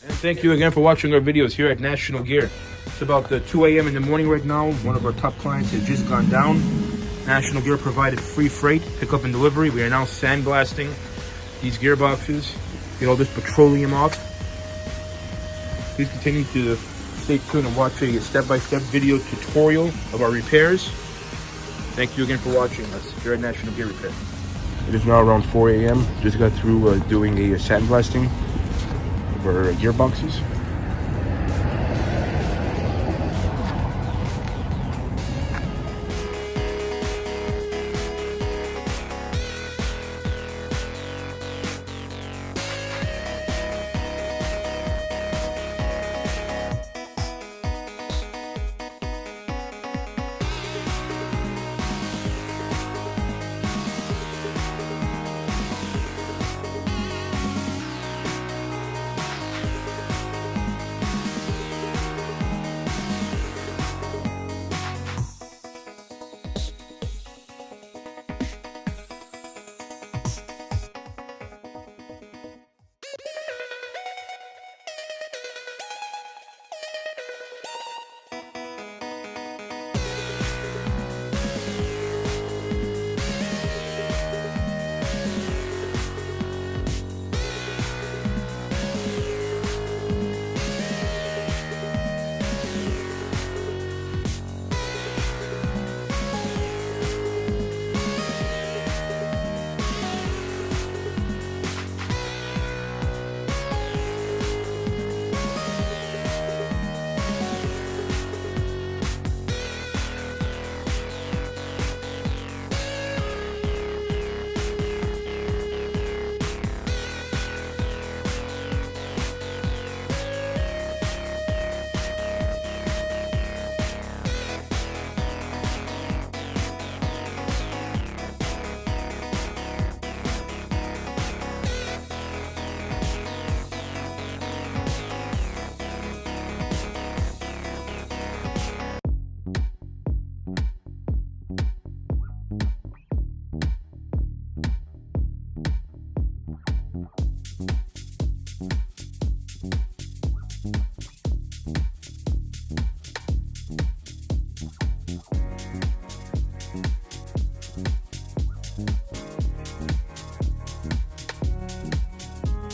And thank you again for watching our videos here at National Gear. It's about 2 a.m. in the morning right now. One of our top clients has just gone down. National Gear provided free freight, pickup and delivery. We are now sandblasting these gearboxes, get all this petroleum off. Please continue to stay tuned and watch a step-by-step video tutorial of our repairs. Thank you again for watching us here at National Gear Repair. It is now around 4 a.m. Just got through doing a sandblasting of our gearboxes.